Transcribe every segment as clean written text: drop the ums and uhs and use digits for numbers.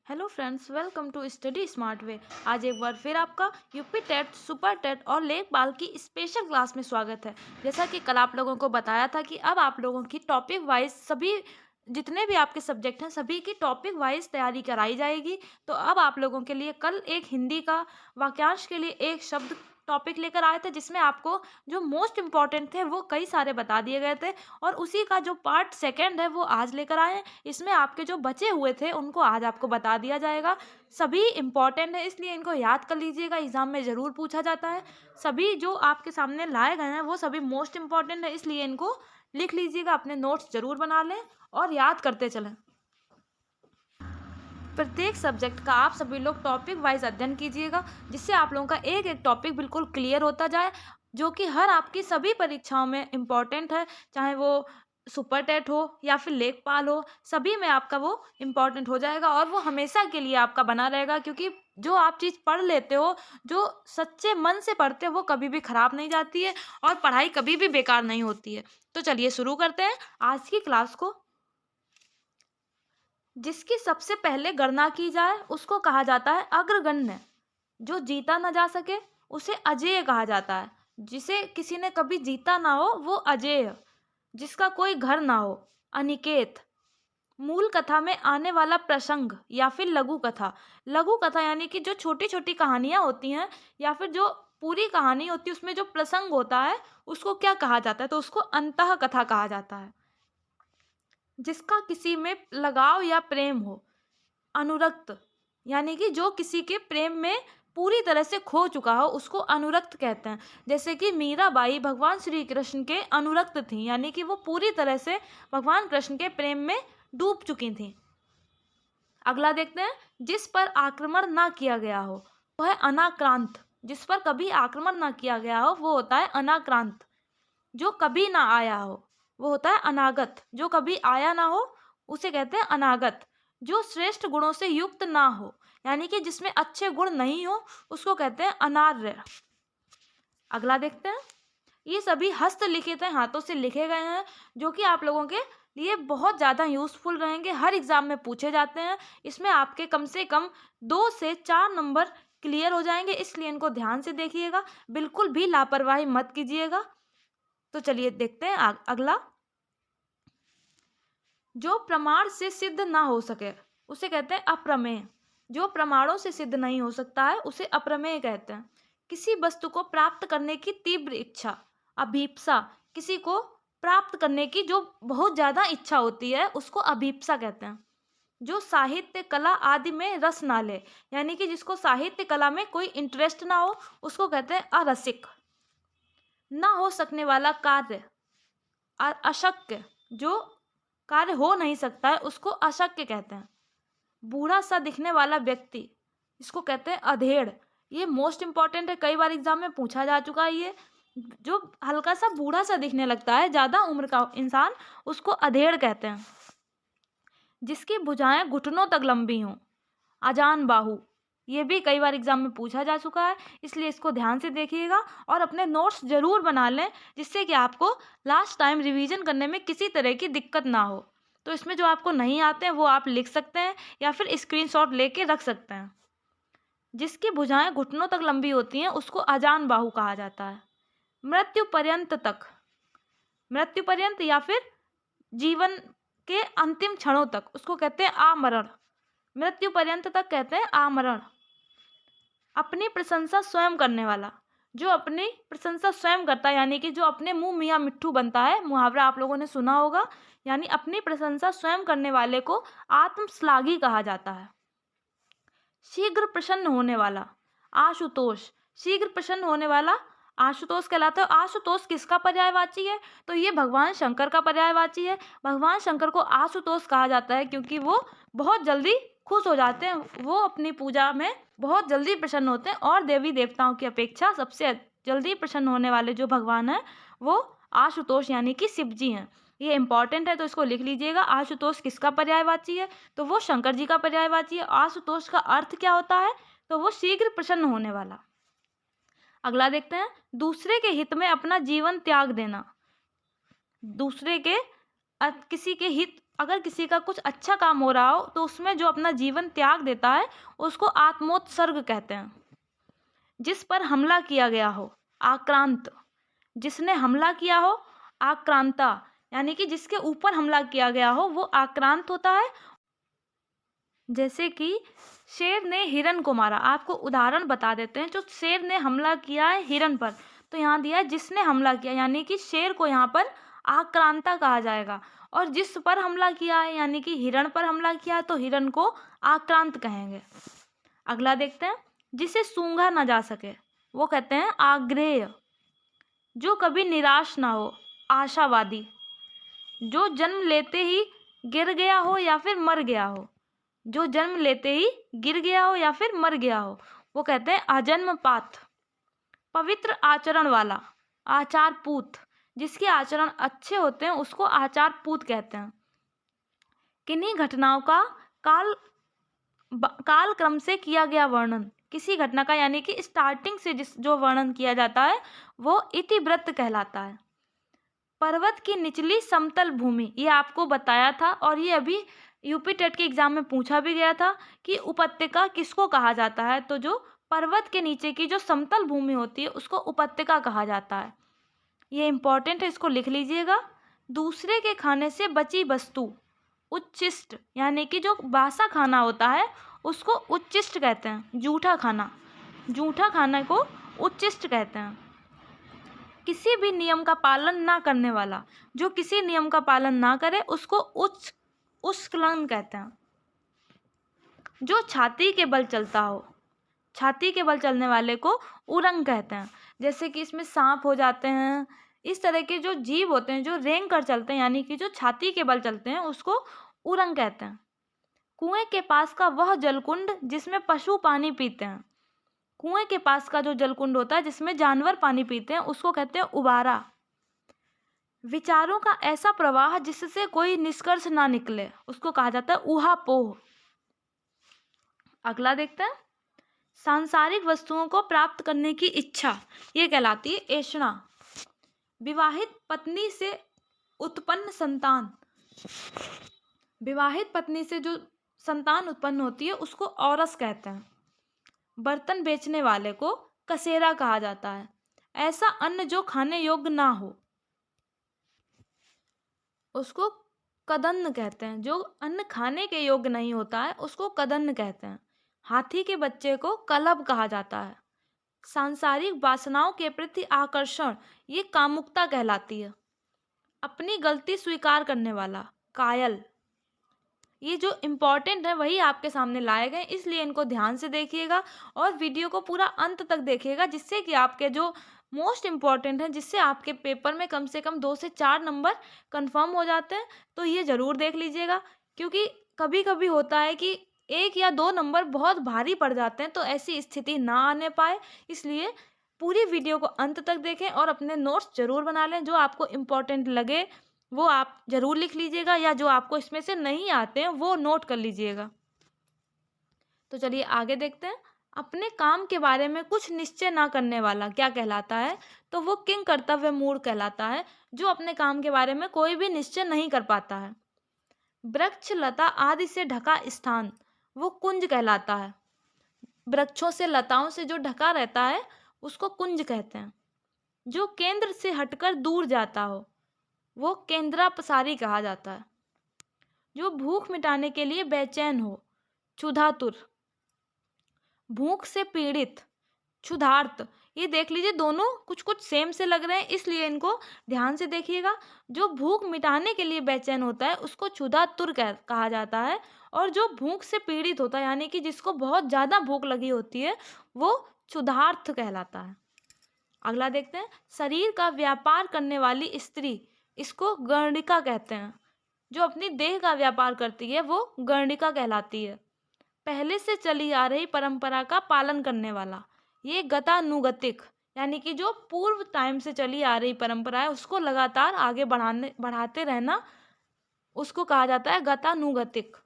Hello friends, welcome to study smart way. आज एक बार फिर आपका यूपी टेट, सुपर टेट और लेखपाल की स्पेशल क्लास में स्वागत है। जैसा कि कल आप लोगों को बताया था कि अब आप लोगों की टॉपिक वाइज सभी जितने भी आपके सब्जेक्ट हैं सभी की टॉपिक वाइज तैयारी कराई जाएगी। तो अब आप लोगों के लिए कल एक हिंदी का वाक्यांश के लिए एक शब्द टॉपिक लेकर आए थे, जिसमें आपको जो मोस्ट इम्पॉर्टेंट थे वो कई सारे बता दिए गए थे, और उसी का जो पार्ट सेकंड है वो आज लेकर आए हैं। इसमें आपके जो बचे हुए थे उनको आज आपको बता दिया जाएगा। सभी इम्पॉर्टेंट है, इसलिए इनको याद कर लीजिएगा, एग्जाम में ज़रूर पूछा जाता है। सभी जो आपके सामने लाए गए हैं वो सभी मोस्ट इम्पॉर्टेंट है, इसलिए इनको लिख लीजिएगा, अपने नोट्स ज़रूर बना लें और याद करते चलें। प्रत्येक सब्जेक्ट का आप सभी लोग टॉपिक वाइज अध्ययन कीजिएगा, जिससे आप लोगों का एक एक टॉपिक बिल्कुल क्लियर होता जाए, जो कि हर आपकी सभी परीक्षाओं में इम्पॉर्टेंट है। चाहे वो सुपर टेट हो या फिर लेखपाल हो, सभी में आपका वो इम्पॉर्टेंट हो जाएगा और वो हमेशा के लिए आपका बना रहेगा। क्योंकि जो आप चीज़ पढ़ लेते हो, जो सच्चे मन से पढ़ते हो, वो कभी भी खराब नहीं जाती है और पढ़ाई कभी भी बेकार नहीं होती है। तो चलिए शुरू करते हैं आज की क्लास को। जिसकी सबसे पहले गणना की जाए उसको कहा जाता है अग्रगण्य। जो जीता न जा सके उसे अजेय कहा जाता है। जिसे किसी ने कभी जीता ना हो वो अजेय। जिसका कोई घर ना हो अनिकेत। मूल कथा में आने वाला प्रसंग या फिर लघु कथा। लघु कथा यानी कि जो छोटी छोटी कहानियां होती हैं या फिर जो पूरी कहानी होती है उसमें जो प्रसंग होता है उसको क्या कहा जाता है, तो उसको अंतः कथा कहा जाता है। जिसका किसी में लगाव या प्रेम हो अनुरक्त, यानी कि जो किसी के प्रेम में पूरी तरह से खो चुका हो उसको अनुरक्त कहते हैं। जैसे कि मीराबाई भगवान श्री कृष्ण के अनुरक्त थी, यानी कि वो पूरी तरह से भगवान कृष्ण के प्रेम में डूब चुकी थी। अगला देखते हैं, जिस पर आक्रमण ना किया गया हो वह है अनाक्रांत। जिस पर कभी आक्रमण ना किया गया हो वो होता है अनाक्रांत। जो कभी ना आया हो वो होता है अनागत। जो कभी आया ना हो उसे कहते हैं अनागत। जो श्रेष्ठ गुणों से युक्त ना हो, यानी कि जिसमें अच्छे गुण नहीं हो, उसको कहते हैं अनार्य। अगला देखते हैं, ये सभी हस्तलिखित हैं, हाथों से लिखे गए हैं, जो कि आप लोगों के लिए बहुत ज़्यादा यूजफुल रहेंगे, हर एग्जाम में पूछे जाते हैं। इसमें आपके कम से कम 2 से 4 नंबर क्लियर हो जाएंगे, इसलिए इनको ध्यान से देखिएगा, बिल्कुल भी लापरवाही मत कीजिएगा। तो चलिए देखते हैं अगला। जो प्रमाण से सिद्ध ना हो सके उसे कहते हैं अप्रमेय। जो प्रमाणों से सिद्ध नहीं हो सकता है उसे अप्रमेय कहते हैं। किसी वस्तु को प्राप्त करने की तीव्र इच्छा अभीप्सा। किसी को प्राप्त करने की जो बहुत ज्यादा इच्छा होती है उसको अभीप्सा कहते हैं। जो साहित्य कला आदि में रस ना ले, यानी कि जिसको साहित्य कला में कोई इंटरेस्ट ना हो उसको कहते हैं अरसिक। ना हो सकने वाला कार्य अशक्य। जो कार्य हो नहीं सकता है उसको अशक्य कहते हैं। बूढ़ा सा दिखने वाला व्यक्ति, इसको कहते हैं अधेड़। ये मोस्ट इंपॉर्टेंट है, कई बार एग्जाम में पूछा जा चुका है। ये जो हल्का सा बूढ़ा सा दिखने लगता है, ज्यादा उम्र का इंसान, उसको अधेड़ कहते हैं। जिसकी भुजाएं घुटनों तक लंबी हों अजान बाहु। ये भी कई बार एग्जाम में पूछा जा चुका है, इसलिए इसको ध्यान से देखिएगा और अपने नोट्स जरूर बना लें, जिससे कि आपको लास्ट टाइम रिवीजन करने में किसी तरह की दिक्कत ना हो। तो इसमें जो आपको नहीं आते हैं वो आप लिख सकते हैं या फिर स्क्रीनशॉट लेके रख सकते हैं। जिसकी भुजाएं घुटनों तक लंबी होती हैं उसको अजान बाहु कहा जाता है। मृत्यु पर्यंत तक, मृत्यु पर्यंत या फिर जीवन के अंतिम क्षणों तक, उसको कहते हैं आमरण। मृत्यु पर्यंत तक कहते हैं आमरण। अपनी प्रशंसा स्वयं करने वाला। जो अपनी प्रशंसा स्वयं करता है, यानी कि जो अपने मुंह मियाँ मिट्ठू बनता है, मुहावरा आप लोगों ने सुना होगा, यानी अपनी प्रशंसा स्वयं करने वाले को आत्मश्लाघी कहा जाता है। शीघ्र प्रसन्न होने वाला आशुतोष। शीघ्र प्रसन्न होने वाला आशुतोष कहलाता है। आशुतोष किसका पर्यायवाची है, तो ये भगवान शंकर का पर्यायवाची है। भगवान शंकर को आशुतोष कहा जाता है क्योंकि वो बहुत जल्दी खुश हो जाते हैं, वो अपनी पूजा में बहुत जल्दी प्रसन्न होते हैं, और देवी देवताओं की अपेक्षा सबसे जल्दी प्रसन्न होने वाले जो भगवान हैं वो आशुतोष यानी कि शिव जी हैं। ये इंपॉर्टेंट है, तो इसको लिख लीजिएगा। आशुतोष किसका पर्यायवाची है, तो वो शंकर जी का पर्यायवाची है। आशुतोष का अर्थ क्या होता है, तो वो शीघ्र प्रसन्न होने वाला। अगला देखते हैं, दूसरे के हित में अपना जीवन त्याग देना। दूसरे के किसी के हित अगर किसी का कुछ अच्छा काम हो रहा हो तो उसमें जो अपना जीवन त्याग देता है उसको आत्मोत्सर्ग कहते हैं। जिस पर हमला किया गया हो, आक्रांत। जिसने हमला किया हो, आक्रांता, यानी कि जिसके ऊपर हमला किया गया हो वो आक्रांत होता है। जैसे कि शेर ने हिरन को मारा, आपको उदाहरण बता देते हैं। जो शेर ने हमला किया है हिरन पर, तो यहाँ दिया है जिसने हमला किया, यानी कि शेर को यहाँ पर आक्रांता कहा जाएगा। और जिस पर हमला किया है यानी कि हिरण पर हमला किया है तो हिरन को आक्रांत कहेंगे। अगला देखते हैं, जिसे सूंघा ना जा सके वो कहते हैं आग्रेय। जो कभी निराश ना हो, आशावादी। जो जन्म लेते ही गिर गया हो या फिर मर गया हो, जो जन्म लेते ही गिर गया हो या फिर मर गया हो वो कहते हैं अजन्मपात। पवित्र आचरण वाला, आचार पूत। जिसके आचरण अच्छे होते हैं उसको आचार पूत कहते हैं। किन्हीं घटनाओं का काल क्रम से किया गया वर्णन। किसी घटना का यानी कि स्टार्टिंग से जो वर्णन किया जाता है वो इतिवृत्त कहलाता है। पर्वत की निचली समतल भूमि, ये आपको बताया था और ये अभी यूपी टेट के एग्जाम में पूछा भी गया था कि उपत्यका किसको कहा जाता है। तो जो पर्वत के नीचे की जो समतल भूमि होती है उसको उपत्यका कहा जाता है। ये इंपॉर्टेंट है, इसको लिख लीजिएगा। दूसरे के खाने से बची वस्तु, उच्छिष्ट, यानी कि जो बासा खाना होता है उसको उच्छिष्ट कहते हैं। जूठा खाना, जूठा खाने को उच्छिष्ट कहते हैं। किसी भी नियम का पालन ना करने वाला, जो किसी नियम का पालन ना करे उसको उस्खलन कहते हैं। जो छाती के बल चलता हो, छाती के बल चलने वाले को उरंग कहते हैं। जैसे कि इसमें सांप हो जाते हैं, इस तरह के जो जीव होते हैं जो रेंग कर चलते हैं यानी कि जो छाती के बल चलते हैं उसको उरंग कहते हैं। कुएं के पास का वह जलकुंड जिसमें पशु पानी पीते हैं, कुएं के पास का जो जलकुंड होता है जिसमें जानवर पानी पीते हैं उसको कहते हैं उबारा। विचारों का ऐसा प्रवाह जिससे कोई निष्कर्ष ना निकले उसको कहा जाता है ऊहापोह। अगला देखते हैं, सांसारिक वस्तुओं को प्राप्त करने की इच्छा, ये कहलाती है ऐषणा। विवाहित पत्नी से उत्पन्न संतान, विवाहित पत्नी से जो संतान उत्पन्न होती है उसको औरस कहते हैं। बर्तन बेचने वाले को कसेरा कहा जाता है। ऐसा अन्न जो खाने योग्य ना हो उसको कदन्न कहते हैं। जो अन्न खाने के योग्य नहीं होता है उसको कदन्न कहते हैं। हाथी के बच्चे को कलब कहा जाता है। सांसारिक वासनाओं के प्रति आकर्षण, ये कामुकता कहलाती है। अपनी गलती स्वीकार करने वाला, कायल। ये जो इम्पोर्टेंट है वही आपके सामने लाए गए, इसलिए इनको ध्यान से देखिएगा और वीडियो को पूरा अंत तक देखिएगा, जिससे कि आपके जो मोस्ट इम्पॉर्टेंट है, जिससे आपके पेपर में कम से कम 2 से 4 नंबर कंफर्म हो जाते हैं। तो ये ज़रूर देख लीजिएगा, क्योंकि कभी कभी होता है कि 1 या 2 नंबर बहुत भारी पड़ जाते हैं, तो ऐसी स्थिति ना आने पाए, इसलिए पूरी वीडियो को अंत तक देखें और अपने नोट्स ज़रूर बना लें। जो आपको इम्पोर्टेंट लगे वो आप ज़रूर लिख लीजिएगा, या जो आपको इसमें से नहीं आते हैं वो नोट कर लीजिएगा। तो चलिए आगे देखते हैं। अपने काम के बारे में कुछ निश्चय ना करने वाला क्या कहलाता है? तो वो किंग कर्तव्य मूढ़ कहलाता है, जो अपने काम के बारे में कोई भी निश्चय नहीं कर पाता है। वृक्ष लता आदि से ढका स्थान, वो कुंज कहलाता है। वृक्षों से लताओं से जो ढका रहता है उसको कुंज कहते हैं। जो केंद्र से हटकर दूर जाता हो वो केंद्रापसारी कहा जाता है। जो भूख मिटाने के लिए बेचैन हो, क्षुधातुर। भूख से पीड़ित, क्षुधार्त। ये देख लीजिए, दोनों कुछ कुछ सेम से लग रहे हैं, इसलिए इनको ध्यान से देखिएगा। जो भूख मिटाने के लिए बेचैन होता है उसको क्षुधातुर कहा जाता है, और जो भूख से पीड़ित होता है यानी कि जिसको बहुत ज़्यादा भूख लगी होती है वो क्षुधार्त कहलाता है। अगला देखते हैं, शरीर का व्यापार करने वाली स्त्री, इसको गर्णिका कहते हैं। जो अपनी देह का व्यापार करती है वो गर्णिका कहलाती है। पहले से चली आ रही परंपरा का पालन करने वाला, ये गतानुगतिक, यानी कि जो पूर्व टाइम से चली आ रही परंपरा है उसको लगातार आगे बढ़ाते रहना, उसको कहा जाता है गतानुगतिक।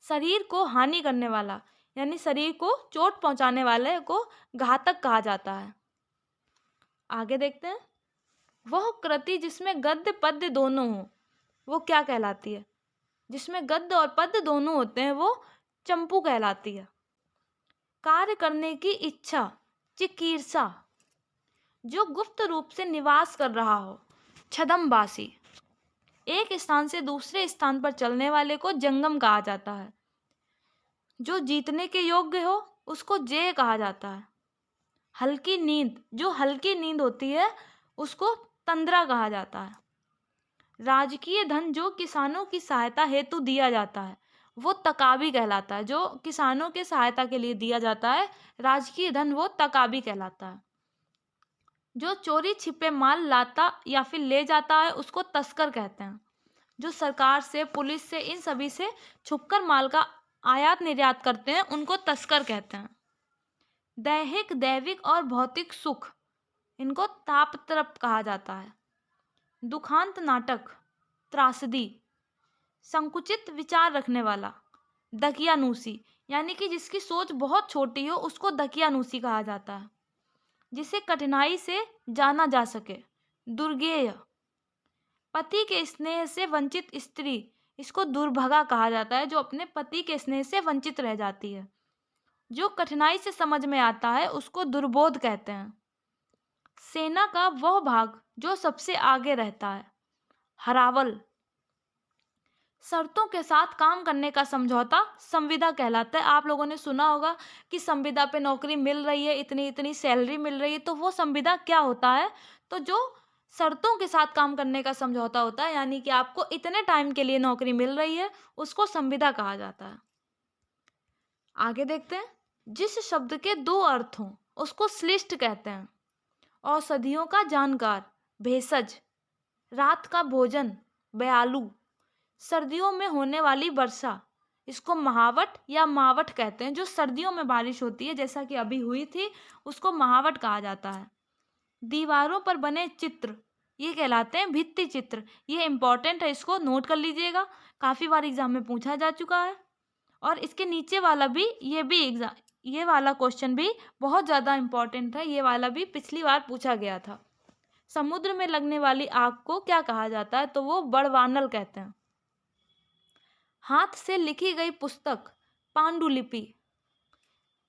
शरीर को हानि करने वाला, यानी शरीर को चोट पहुंचाने वाले को घातक कहा जाता है। आगे देखते हैं, वह कृति जिसमें गद्य पद्य दोनों हो, वो क्या कहलाती है? जिसमें गद्य और पद्य दोनों होते हैं वो चंपू कहलाती है। कार्य करने की इच्छा चिकीर्षा। जो गुप्त रूप से निवास कर रहा हो छद्मवासी। एक स्थान से दूसरे स्थान पर चलने वाले को जंगम कहा जाता है। जो जीतने के योग्य हो उसको जेय कहा जाता है। हल्की नींद, जो हल्की नींद होती है उसको तंद्रा कहा जाता है। राजकीय धन जो किसानों की सहायता हेतु दिया जाता है वो तकाबी कहलाता है। जो किसानों के सहायता के लिए दिया जाता है राजकीय धन वो तकाबी कहलाता है। जो चोरी छिपे माल लाता या फिर ले जाता है उसको तस्कर कहते हैं। जो सरकार से, पुलिस से, इन सभी से छुपकर माल का आयात निर्यात करते हैं उनको तस्कर कहते हैं। दैहिक, दैविक और भौतिक सुख इनको तापत्रप कहा जाता है। दुखांत नाटक त्रासदी। संकुचित विचार रखने वाला दकियानूसी, यानी कि जिसकी सोच बहुत छोटी हो उसको दकियानूसी कहा जाता है। जिसे कठिनाई से जाना जा सके दुर्गेय। पति के स्नेह से वंचित स्त्री इसको दुर्भगा कहा जाता है, जो अपने पति के स्नेह से वंचित रह जाती है। जो कठिनाई से समझ में आता है उसको दुर्बोध कहते हैं। सेना का वह भाग जो सबसे आगे रहता है हरावल। शर्तों के साथ काम करने का समझौता संविदा कहलाता है। आप लोगों ने सुना होगा कि संविदा पे नौकरी मिल रही है, इतनी इतनी सैलरी मिल रही है, तो वो संविदा क्या होता है? तो जो शर्तों के साथ काम करने का समझौता होता है, यानी कि आपको इतने टाइम के लिए नौकरी मिल रही है, उसको संविदा कहा जाता है। आगे देखते हैं। जिस शब्द के दो अर्थ हों उसको श्लिष्ट कहते हैं। औषधियों का जानकार भेषज। रात का भोजन बयालू। सर्दियों में होने वाली वर्षा इसको महावट या मावट कहते हैं। जो सर्दियों में बारिश होती है जैसा कि अभी हुई थी उसको महावट कहा जाता है। दीवारों पर बने चित्र ये कहलाते हैं भित्ति चित्र। ये इंपॉर्टेंट है, इसको नोट कर लीजिएगा, काफ़ी बार एग्जाम में पूछा जा चुका है। और इसके नीचे वाला भी ये वाला क्वेश्चन भी बहुत ज़्यादा इम्पॉर्टेंट है। ये वाला भी पिछली बार पूछा गया था। समुद्र में लगने वाली आग को क्या कहा जाता है? तो वो बड़वानल कहते हैं। हाथ से लिखी गई पुस्तक पांडुलिपि।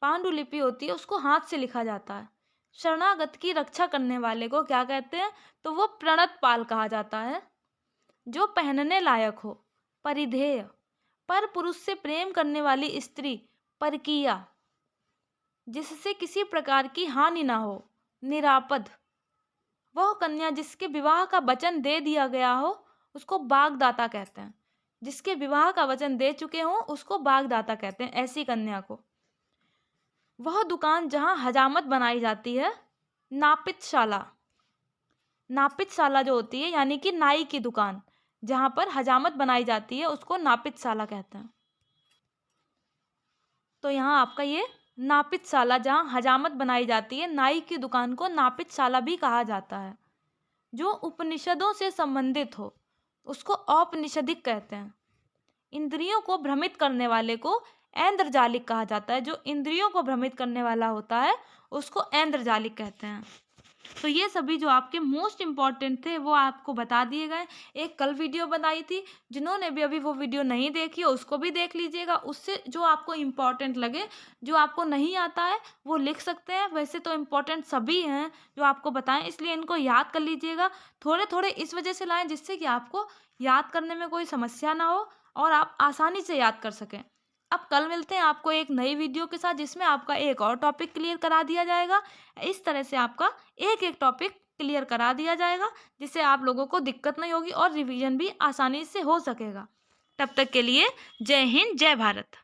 पांडुलिपि होती है उसको हाथ से लिखा जाता है। शरणागत की रक्षा करने वाले को क्या कहते हैं? तो वो प्रणतपाल कहा जाता है। जो पहनने लायक हो परिधेय। पर पुरुष से प्रेम करने वाली स्त्री परकीया। जिससे किसी प्रकार की हानि ना हो निरापद। वह कन्या जिसके विवाह का वचन दे दिया गया हो उसको बागदाता कहते हैं। जिसके विवाह का वचन दे चुके हों उसको बागदाता कहते हैं ऐसी कन्या को। वह दुकान जहाँ हजामत बनाई जाती है नापितशाला। नापितशाला जो होती है यानी कि नाई की दुकान, जहाँ पर हजामत बनाई जाती है उसको नापितशाला कहते हैं। तो यहाँ आपका ये नापितशाला जहाँ हजामत बनाई जाती है नाई की दुकान को नापितशाला भी कहा जाता है। जो उपनिषदों से संबंधित हो उसको औपनिषदिक कहते हैं। इंद्रियों को भ्रमित करने वाले को ऐन्द्रजालिक कहा जाता है। जो इंद्रियों को भ्रमित करने वाला होता है उसको ऐन्द्रजालिक कहते हैं। तो ये सभी जो आपके मोस्ट इम्पॉर्टेंट थे वो आपको बता दिए गए। एक कल वीडियो बनाई थी, जिन्होंने भी अभी वो वीडियो नहीं देखी हो उसको भी देख लीजिएगा। उससे जो आपको इम्पॉर्टेंट लगे, जो आपको नहीं आता है वो लिख सकते हैं। वैसे तो इम्पॉर्टेंट सभी हैं जो आपको बताएं, इसलिए इनको याद कर लीजिएगा। थोड़े थोड़े इस वजह से लाएं जिससे कि आपको याद करने में कोई समस्या ना हो और आप आसानी से याद कर सकें। अब कल मिलते हैं आपको एक नई वीडियो के साथ जिसमें आपका एक और टॉपिक क्लियर करा दिया जाएगा। इस तरह से आपका एक एक टॉपिक क्लियर करा दिया जाएगा जिससे आप लोगों को दिक्कत नहीं होगी और रिवीजन भी आसानी से हो सकेगा। तब तक के लिए जय हिंद, जय भारत।